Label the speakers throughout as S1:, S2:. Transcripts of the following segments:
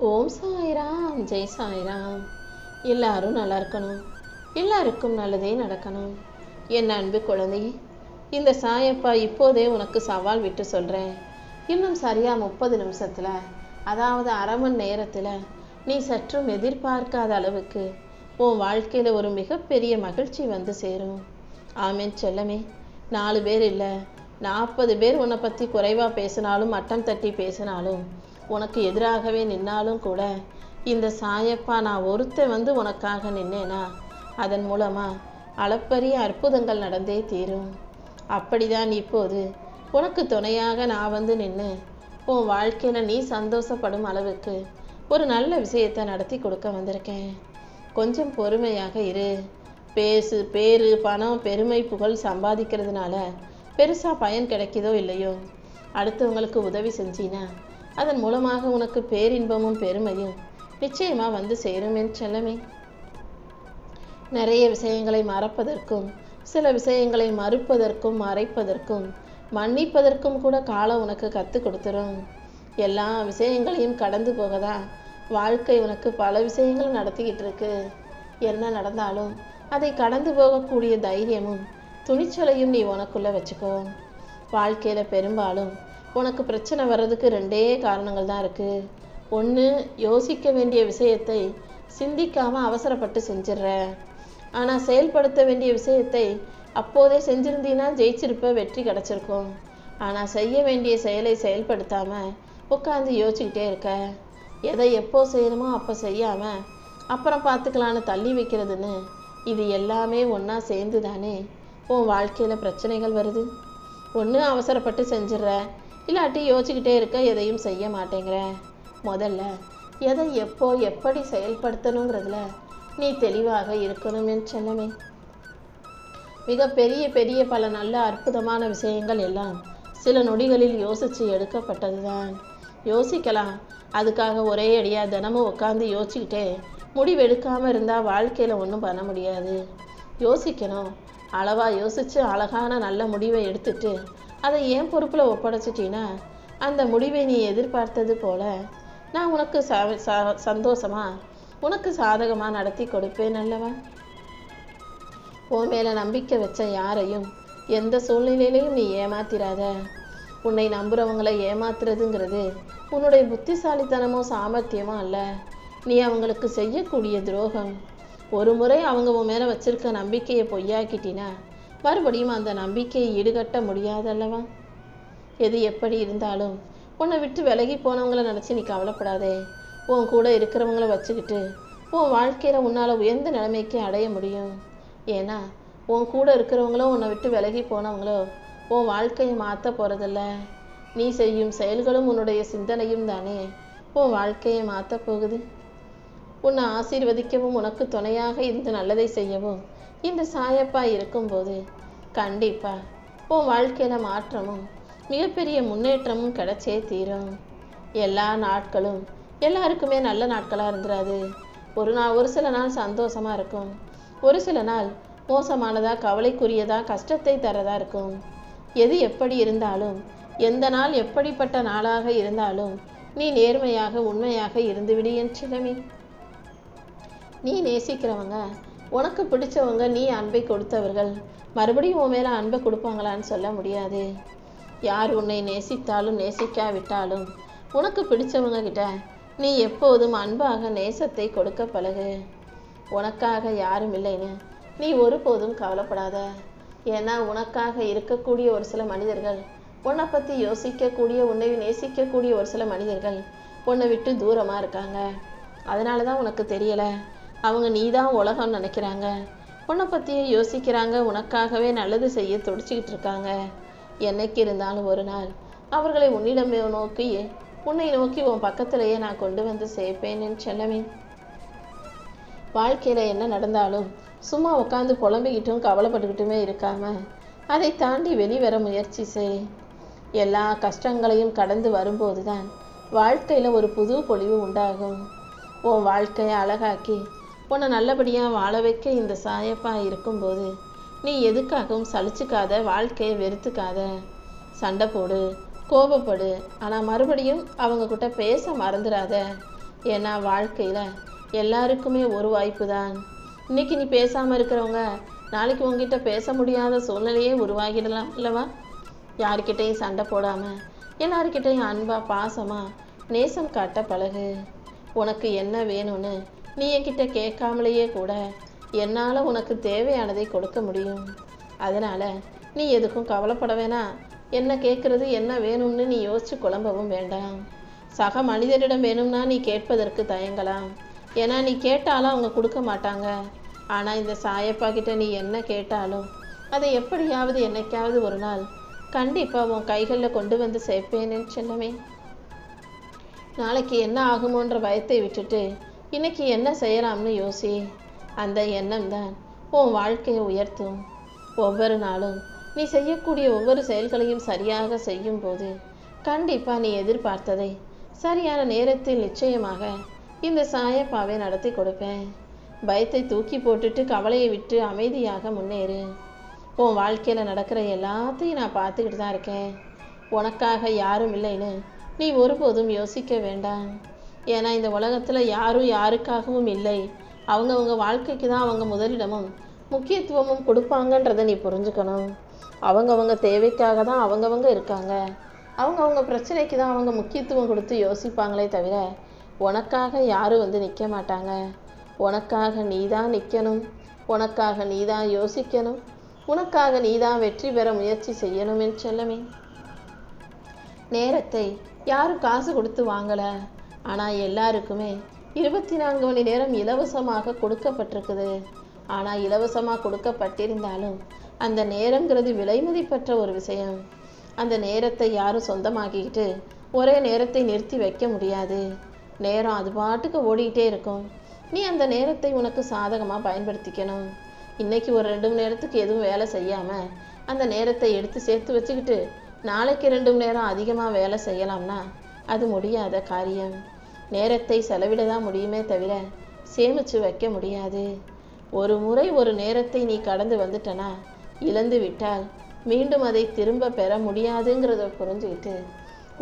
S1: ஓம் சாய்ராம், ஜெய் சாய்ராம். எல்லாரும் நல்லா இருக்கணும், எல்லாருக்கும் நல்லதே நடக்கணும். என் அன்பு குழந்தை, இந்த சாயப்பா இப்போதே உனக்கு சவால் விட்டு சொல்கிறேன். இன்னும் சரியாக 30 நிமிஷத்தில், அதாவது அரை மணி நேரத்தில் நீ சற்றும் எதிர்பார்க்காத அளவுக்கு உன் வாழ்க்கையில் ஒரு மிகப்பெரிய மகிழ்ச்சி வந்து சேரும். ஆமேன் செல்லமே. 4 பேர் இல்லை, 40 பேர் உன்னை பற்றி குறைவாக பேசினாலும், மட்டம் தட்டி பேசினாலும், உனக்கு எதிராகவே நின்னாலும் கூட, இந்த சாயப்பா நான் ஒருத்தன் வந்து உனக்காக நின்னேனா, அதன் மூலமாக அளப்பரிய அற்புதங்கள் நடந்தே தீரும். அப்படிதான் இப்போது உனக்கு துணையாக நான் வந்து நின்று உன் வாழ்க்கையில் நீ சந்தோஷப்படும் அளவுக்கு ஒரு நல்ல விஷயத்தை நடத்தி கொடுக்க வந்திருக்கேன். கொஞ்சம் பொறுமையாக இரு. பேசு, பேரு, பணம், பெருமை, புகழ் சம்பாதிக்கிறதுனால பெருசாக பயன் கிடைக்குதோ இல்லையோ, அடுத்தவங்களுக்கு உதவி செஞ்சினா அதன் மூலமாக உனக்கு பேரின்பமும் பெருமையும் நிச்சயமாக வந்து சேரும் என் செல்லமே. நிறைய விஷயங்களை மறப்பதற்கும், சில விஷயங்களை மறுப்பதற்கும், மறைப்பதற்கும், மன்னிப்பதற்கும் கூட காலம் உனக்கு கற்றுக் கொடுத்துரும். எல்லா விஷயங்களையும் கடந்து போகதான் வாழ்க்கை உனக்கு பல விஷயங்கள் நடத்திக்கிட்டு இருக்கு. என்ன நடந்தாலும் அதை கடந்து போகக்கூடிய தைரியமும் துணிச்சலையும் நீ உனக்குள்ள வச்சுக்கோ. வாழ்க்கையில் பெரும்பாலும் உனக்கு பிரச்சனை வர்றதுக்கு 2 காரணங்கள் தான் இருக்குது. ஒன்று, யோசிக்க வேண்டிய விஷயத்தை சிந்திக்காமல் அவசரப்பட்டு செஞ்சிடுற. ஆனால் செயல்படுத்த வேண்டிய விஷயத்தை அப்போதே செஞ்சிருந்தீன்னா ஜெயிச்சிருப்ப, வெற்றி கிடச்சிருக்கும். ஆனால் செய்ய வேண்டிய செயலை செயல்படுத்தாமல் உட்காந்து யோசிச்சுக்கிட்டே இருக்க. எதை எப்போ செய்யணுமோ அப்போ செய்யாமல் அப்புறம் பார்த்துக்கலான்னு தள்ளி வைக்கிறதுன்னு, இது எல்லாமே ஒன்றா சேர்ந்து தானே உன் வாழ்க்கையில் பிரச்சனைகள் வருது. ஒன்று அவசரப்பட்டு செஞ்சிடுற, இல்லாட்டி யோசிச்சுக்கிட்டே இருக்க, எதையும் செய்ய மாட்டேங்கிற. முதல்ல எதை எப்போ எப்படி செயல்படுத்தணுங்கிறதுல நீ தெளிவாக இருக்கணும் என் செல்லமே. மிக பெரிய பல நல்ல அற்புதமான விஷயங்கள் எல்லாம் சில நொடிகளில் யோசித்து எடுக்கப்பட்டது தான். யோசிக்கலாம், அதுக்காக ஒரே அடியாக தினமும் உட்காந்து யோசிச்சுக்கிட்டே முடிவெடுக்காமல் இருந்தால் வாழ்க்கையில் ஒன்றும் பண்ண முடியாது. யோசிக்கணும், அளவாக யோசித்து அழகான நல்ல முடிவை எடுத்துட்டு அதை என் பொறுப்பில் ஒப்படைச்சிட்டினா அந்த முடிவை நீ எதிர்பார்த்தது போல நான் உனக்கு சந்தோஷமாக உனக்கு சாதகமாக நடத்தி கொடுப்பேன் அல்லவா. உன் மேலே நம்பிக்கை வச்ச யாரையும் எந்த சூழ்நிலையிலையும் நீ ஏமாத்திராத. உன்னை நம்புகிறவங்களை ஏமாத்துறதுங்கிறது உன்னுடைய புத்திசாலித்தனமோ சாமர்த்தியமோ அல்ல, நீ அவங்களுக்கு செய்யக்கூடிய துரோகம். ஒரு முறை அவங்க உன் மேலே வச்சிருக்க நம்பிக்கையை பொய்யாக்கிட்டினா மறுபடியும் அந்த நம்பிக்கையை ஈடுகட்ட முடியாதல்லவா. எது எப்படி இருந்தாலும் உன்னை விட்டு விலகி போனவங்கள நினச்சி நீ கவலைப்படாதே. உன் கூட இருக்கிறவங்கள வச்சுக்கிட்டு உன் வாழ்க்கையில் உன்னால் உயர்ந்த நிலைமைக்கு அடைய முடியும். ஏன்னா உன் கூட இருக்கிறவங்களோ உன்னை விட்டு விலகி போனவங்களோ உன் வாழ்க்கையை மாற்ற போகிறதில்ல. நீ செய்யும் செயல்களும் உன்னுடைய சிந்தனையும் தானே உன் வாழ்க்கையை மாற்ற போகுது. உன்னை ஆசீர்வதிக்கவும் உனக்கு துணையாக இருந்து நல்லதை செய்யவும் இந்த சாயப்பா இருக்கும்போது கண்டிப்பாக உன் வாழ்க்கையில் மாற்றமும் மிகப்பெரிய முன்னேற்றமும் கிடைச்சே தீரும். எல்லா நாட்களும் எல்லாருக்குமே நல்ல நாட்களாக இருந்துடாது. ஒரு சில நாள் சந்தோஷமாக இருக்கும், ஒரு சில நாள் மோசமானதாக, கவலைக்குரியதாக, கஷ்டத்தை தரதாக இருக்கும். எது எப்படி இருந்தாலும், எந்த நாள் எப்படிப்பட்ட நாளாக இருந்தாலும் நீ நேர்மையாக உண்மையாக இருந்துவிடு என் செல்லமே. நீ நேசிக்கிறவங்க, உனக்கு பிடிச்சவங்க, நீ அன்பை கொடுத்தவர்கள் மறுபடியும் உன் மேலே அன்பை கொடுப்பாங்களான்னு சொல்ல முடியாது. யார் உன்னை நேசித்தாலும் நேசிக்காவிட்டாலும் உனக்கு பிடிச்சவங்க கிட்ட நீ எப்போதும் அன்பாக நேசத்தை கொடுக்க பழகு. உனக்காக யாரும் இல்லைன்னு நீ ஒருபோதும் கவலைப்படாத. ஏன்னா உனக்காக இருக்கக்கூடிய ஒரு சில மனிதர்கள், உன்னை பற்றி யோசிக்கக்கூடிய, உன்னை நேசிக்கக்கூடிய ஒரு சில மனிதர்கள் உன்னை விட்டு தூரமாக இருக்காங்க. அதனால தான் உனக்கு தெரியலை. அவங்க நீ தான் உலகம்னு நினைக்கிறாங்க, உன்னை பற்றியே யோசிக்கிறாங்க, உனக்காகவே நல்லது செய்ய துடிச்சிக்கிட்டு இருக்காங்க. என்னைக்கு இருந்தாலும் ஒரு நாள் அவர்களை உன்னை நோக்கி உன் பக்கத்திலேயே நான் கொண்டு வந்து சேர்ப்பேன் என் செல்லமே. வாழ்க்கையில் என்ன நடந்தாலும் சும்மா உட்காந்து புலம்பிக்கிட்டும் கவலைப்பட்டுக்கிட்டுமே இருக்காம அதை தாண்டி வெளிவர முயற்சி செய். எல்லா கஷ்டங்களையும் கடந்து வரும்போது தான் வாழ்க்கையில் ஒரு புது பொலிவு உண்டாகும். உன் வாழ்க்கையை அழகாக்கி உன்னை நல்லபடியாக வாழ வைக்க இந்த சாயப்பா இருக்கும்போது நீ எதுக்காகவும் சலிச்சுக்காத, வாழ்க்கையை வெறுத்துக்காத. சண்டை போடு, கோபப்படு, ஆனால் மறுபடியும் அவங்க கிட்ட பேச மறந்துடாத. ஏன்னா வாழ்க்கையில் எல்லாருக்குமே ஒரு வாய்ப்பு தான். இன்னைக்கு நீ பேசாமல் இருக்கிறவங்க நாளைக்கு உங்ககிட்ட பேச முடியாத சூழ்நிலையே உருவாகிடலாம் அல்லவா? யார்கிட்டையும் சண்டை போடாமல் எல்லாருக்கிட்டையும் அன்பாக பாசமாக நேசம் காட்ட பழகு. உனக்கு என்ன வேணும்னு நீ என்கிட்ட கேட்காமலேயே கூட என்னால் உனக்கு தேவையானதை கொடுக்க முடியும். அதனால் நீ எதுக்கும் கவலைப்பட வேணாம். என்ன கேட்குறது என்ன வேணும்னு நீ யோசிச்சு குழம்பவும் வேண்டாம். சக மனிதரிடம் வேணும்னா நீ கேட்பதற்கு தயங்கலாம். ஏன்னா நீ கேட்டாலும் அவங்க கொடுக்க மாட்டாங்க. ஆனால் இந்த சாயப்பா கிட்ட நீ என்ன கேட்டாலும் அதை எப்படியாவது என்னைக்காவது ஒரு நாள் கண்டிப்பாக உன் கைகளில் கொண்டு வந்து சேர்ப்பேன்னு செல்லமே. நாளைக்கு என்ன ஆகுமோன்ற பயத்தை விட்டுட்டு இன்னைக்கு என்ன செய்யலாம்னு யோசி. அந்த எண்ணம் தான் உன் வாழ்க்கையை உயர்த்தும். ஒவ்வொரு நாளும் நீ செய்யக்கூடிய ஒவ்வொரு செயல்களையும் சரியாக செய்யும் போது கண்டிப்பாக நீ எதிர்பார்த்ததை சரியான நேரத்தில் நிச்சயமாக இந்த சாயப்பாவை நடத்தி கொடுப்பேன். பயத்தை தூக்கி போட்டுட்டு கவலையை விட்டு அமைதியாக முன்னேறு. உன் வாழ்க்கையில் நடக்கிற எல்லாத்தையும் நான் பார்த்துக்கிட்டு தான் இருக்கேன். உனக்காக யாரும் இல்லைன்னு நீ ஒருபோதும் யோசிக்க வேண்டாம். ஏன்னா இந்த உலகத்தில் யாரும் யாருக்காகவும் இல்லை. அவங்கவுங்க வாழ்க்கைக்கு தான் அவங்க முதலிடமும் முக்கியத்துவமும் கொடுப்பாங்கன்றதை நீ புரிஞ்சுக்கணும். அவங்கவுங்க தேவைக்காக தான் அவங்கவங்க இருக்காங்க. அவங்கவுங்க பிரச்சனைக்கு தான் அவங்க முக்கியத்துவம் கொடுத்து யோசிப்பாங்களே தவிர உனக்காக யாரும் வந்து நிற்க மாட்டாங்க. உனக்காக நீ தான் நிற்கணும். உனக்காக நீ தான் யோசிக்கணும். உனக்காக நீ தான் வெற்றி பெற முயற்சி செய்யணும் என்று செல்லமே. நேரத்தை யாரும் காசு கொடுத்து வாங்கலை. ஆனால் எல்லாருக்குமே 24 மணி நேரம் இலவசமாக கொடுக்கப்பட்டிருக்குது. ஆனால் இலவசமாக கொடுக்கப்பட்டிருந்தாலும் அந்த நேரங்கிறது விலை மதிப்பற்ற ஒரு விஷயம். அந்த நேரத்தை யாரும் சொந்தமாக்கிக்கிட்டு ஒரே நேரத்தை நிறுத்தி வைக்க முடியாது. நேரம் அது பாட்டுக்கு ஓடிக்கிட்டே இருக்கும். நீ அந்த நேரத்தை உனக்கு சாதகமாக பயன்படுத்திக்கணும். இன்னைக்கு ஒரு 2 மணி நேரத்துக்கு எதுவும் வேலை செய்யாமல் அந்த நேரத்தை எடுத்து சேர்த்து வச்சுக்கிட்டு நாளைக்கு 2 மணி நேரம் அதிகமாக வேலை செய்யலாம்னா அது முடியாத காரியம். நேரத்தை செலவிட தான் முடியுமே தவிர சேமித்து வைக்க முடியாது. ஒரு முறை ஒரு நேரத்தை நீ கடந்து வந்துட்டனா இழந்து விட்டால் மீண்டும் அதை திரும்ப பெற முடியாதுங்கிறத புரிஞ்சுக்கிட்டு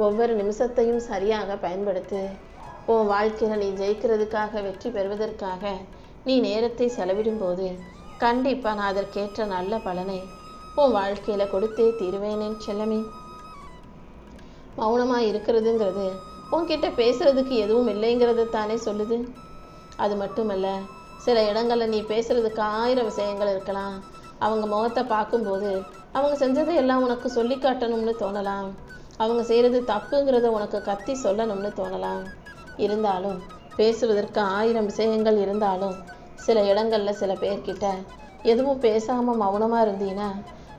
S1: ஒவ்வொரு நிமிஷத்தையும் சரியாக பயன்படுத்து. உன் வாழ்க்கையில் நீ ஜெயிக்கிறதுக்காக வெற்றி பெறுவதற்காக நீ நேரத்தை செலவிடும்போது கண்டிப்பாக நான் அதற்கேற்ற நல்ல பலனை உன் வாழ்க்கையில் கொடுத்தே தீருவேனேன்னு செல்லமே. மௌனமாக இருக்கிறதுங்கிறது உன்கிட்ட பேசுறதுக்கு எதுவும் இல்லைங்கிறத தானே சொல்லுது. அது மட்டுமல்ல, சில இடங்களில் நீ பேசுறதுக்கு 1000 விஷயங்கள் இருக்கலாம். அவங்க முகத்தை பார்க்கும்போது அவங்க செஞ்சதை எல்லாம் உனக்கு சொல்லி காட்டணும்னு தோணலாம். அவங்க செய்கிறது தப்புங்கிறத உனக்கு கத்தி சொல்லணும்னு தோணலாம். இருந்தாலும் பேசுவதற்கு 1000 விஷயங்கள் இருந்தாலும் சில இடங்களில் சில பேர்கிட்ட எதுவும் பேசாமல் மௌனமாக இருந்தீன்னா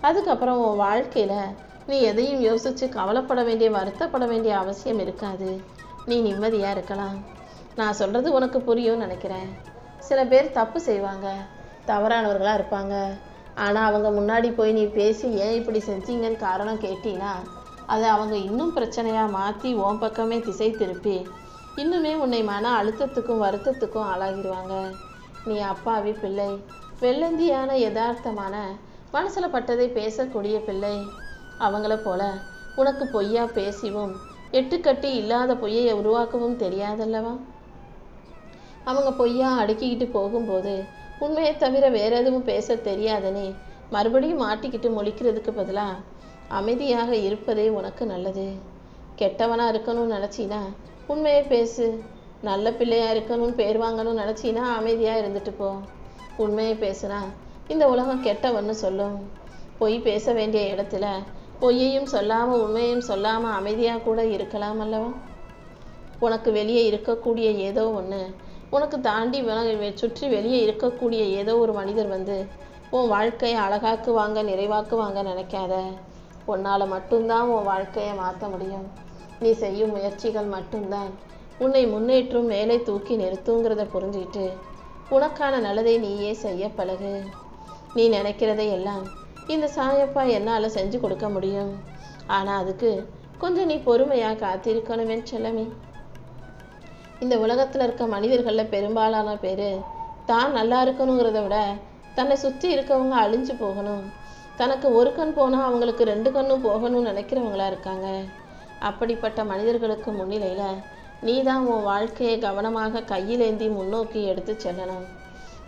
S1: அதுக்கப்புறம் உன் வாழ்க்கையில் நீ எதையும் யோசித்து கவலைப்பட வேண்டிய வருத்தப்பட வேண்டிய அவசியம் இருக்காது. நீ நிம்மதியாக இருக்கலாம். நான் சொல்கிறது உனக்கு புரியும்னு நினைக்கிறேன். சில பேர் தப்பு செய்வாங்க, தவறானவர்களாக இருப்பாங்க. ஆனால் அவங்க முன்னாடி போய் நீ பேசி ஏன் இப்படி செஞ்சீங்கன்னு காரணம் கேட்டீன்னா அதை அவங்க இன்னும் பிரச்சனையாக மாற்றி உன் பக்கமே திசை திருப்பி இன்னுமே உன்னை மன அழுத்தத்துக்கும் வருத்தத்துக்கும் ஆளாகிடுவாங்க. நீ அப்பாவி பிள்ளை, வெள்ளந்தியான யதார்த்தமான மனசில் பட்டதை பேசக்கூடிய பிள்ளை. அவங்கள போல உனக்கு பொய்யா பேசிவும் எட்டுக்கட்டி இல்லாத பொய்யை உருவாக்கவும் தெரியாதல்லவா? அவங்க பொய்யா அடுக்கிக்கிட்டு போகும்போது உண்மையை தவிர வேற எதுவும் பேச தெரியாதனே மறுபடியும் மாட்டிக்கிட்டு மொழிக்கிறதுக்கு பதிலாக அமைதியாக இருப்பதே உனக்கு நல்லது. கெட்டவனாக இருக்கணும்னு நினச்சினா உண்மையை பேசு. நல்ல பிள்ளையாக இருக்கணும்னு பேர் வாங்கணும்னு நினச்சினா அமைதியாக இருந்துட்டு போ. உண்மையை பேசுனா இந்த உலகம் கெட்டவன்னு சொல்லும். பொய் பேச வேண்டிய இடத்துல பொய்யையும் சொல்லாமல் உண்மையையும் சொல்லாமல் அமைதியாக கூட இருக்கலாம் அல்லவா? உனக்கு வெளியே இருக்கக்கூடிய ஏதோ ஒன்று, உனக்கு தாண்டி சுற்றி வெளியே இருக்கக்கூடிய ஏதோ ஒரு மனிதர் வந்து உன் வாழ்க்கையை அழகாக்குவாங்க நிறைவாக்குவாங்க நினைக்காத. உன்னால் மட்டும்தான் உன் வாழ்க்கையை மாற்ற முடியும். நீ செய்யும் முயற்சிகள் மட்டும்தான் உன்னை முன்னேற்றும் மேலே தூக்கி நிறுத்துங்கிறத புரிஞ்சுக்கிட்டு உனக்கான நல்லதை நீயே செய்ய பழகு. நீ நினைக்கிறதை எல்லாம் இந்த சாயப்பா என்னால் செஞ்சு கொடுக்க முடியும். ஆனால் அதுக்கு கொஞ்சம் நீ பொறுமையாக காத்திருக்கணுமே செல்லமே. இந்த உலகத்தில் இருக்க மனிதர்களில் பெரும்பாலான பேர் தான் நல்லா இருக்கணுங்கிறத விட தன்னை சுற்றி இருக்கவங்க அழிஞ்சு போகணும், தனக்கு ஒரு கண் போனால் அவங்களுக்கு 2 கண்ணும் போகணும்னு நினைக்கிறவங்களா இருக்காங்க. அப்படிப்பட்ட மனிதர்களுக்கு முன்னிலையில் நீ தான் உன் வாழ்க்கையை கவனமாக கையிலேந்தி முன்னோக்கி எடுத்து செல்லணும்.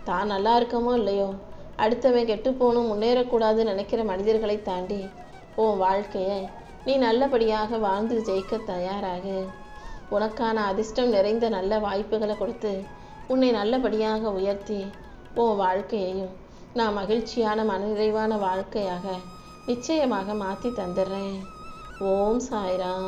S1: தான் நல்லா இருக்கமோ இல்லையோ, அடுத்தவன் கெட்டு போகணும் முன்னேறக்கூடாதுன்னு நினைக்கிற மனிதர்களை தாண்டி உன் வாழ்க்கையை நீ நல்லபடியாக வாழ்ந்து ஜெயிக்க தயாராகு. உனக்கான அதிர்ஷ்டம் நிறைந்த நல்ல வாய்ப்புகளை கொடுத்து உன்னை நல்லபடியாக உயர்த்தி உன் வாழ்க்கையையும் நான் மகிழ்ச்சியான மனநிறைவான வாழ்க்கையாக நிச்சயமாக மாற்றி தந்துடுறேன். ஓம் சாய்ராம்.